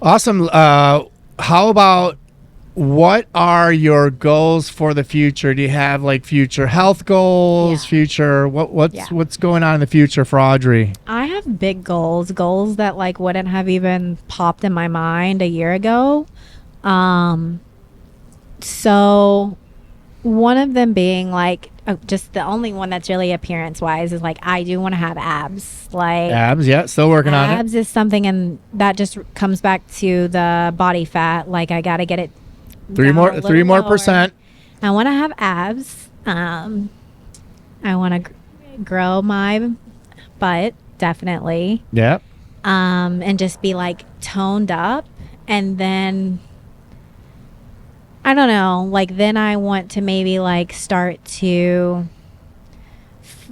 Awesome. How about what are your goals for the future? Do you have like future health goals? Yeah. Future what's going on in the future for Audrey? I have big goals that like wouldn't have even popped in my mind a year ago. Um, so one of them being like just the only one that's really appearance wise is like I do want to have abs. Like Abs, yeah, still working on it. abs is something, and that just comes back to the body fat. Like I got to get it Three down a more little lower. percent. I want to have abs. I want to grow my butt, definitely. Yeah. And just be like toned up. And then, I don't know, like then I want to maybe like start to,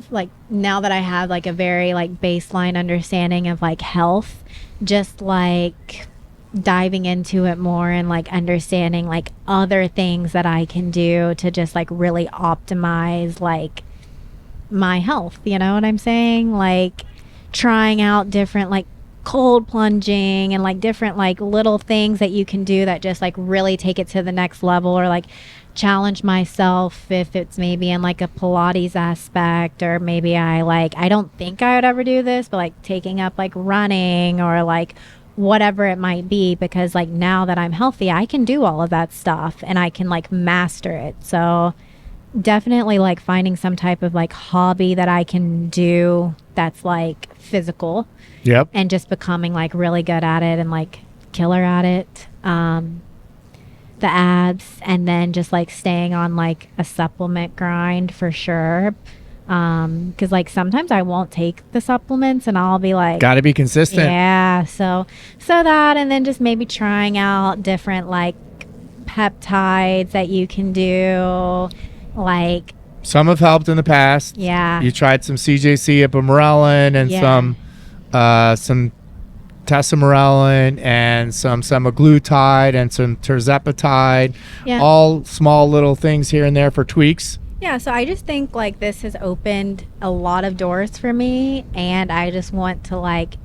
like now that I have like a very like baseline understanding of like health, just like diving into it more and like understanding like other things that I can do to just like really optimize like my health. You know what I'm saying? Like trying out different like cold plunging and like different like little things that you can do that just like really take it to the next level, or like challenge myself if it's maybe in like a Pilates aspect, or maybe I don't think I would ever do this, but like taking up like running or like whatever it might be, because like now that I'm healthy I can do all of that stuff and I can like master it. So definitely like finding some type of like hobby that I can do that's like physical, Yep. and just becoming like really good at it and like killer at it. The abs, and then just like staying on like a supplement grind for sure. Because like sometimes I won't take the supplements and I'll be like, Got to be consistent. yeah, so that, and then just maybe trying out different like peptides that you can do, like Some have helped in the past. yeah. You tried some CJC ipamorelin and Yeah. some tesamorelin and some semaglutide and some tirzepatide. Yeah. All small little things here and there for tweaks. Yeah, so I just think like this has opened a lot of doors for me, and I just want to like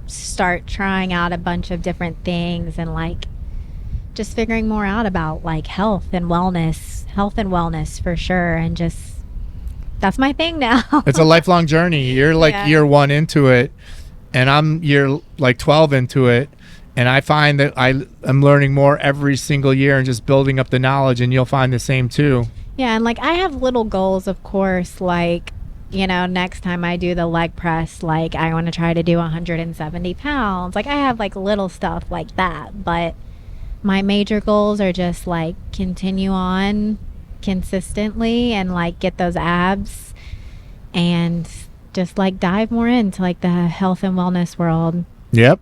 start trying out a bunch of different things and like just figuring more out about like health and wellness for sure, and just that's my thing now. It's a lifelong journey. You're like Yeah. year 1 into it, and I'm year like 12 into it. And I find that I'm learning more every single year and just building up the knowledge, and you'll find the same too. Yeah, and like I have little goals, of course, like, you know, next time I do the leg press, like I want to try to do 170 pounds. Like I have like little stuff like that, but my major goals are just like continue on consistently and like get those abs, and just like dive more into like the health and wellness world. Yep.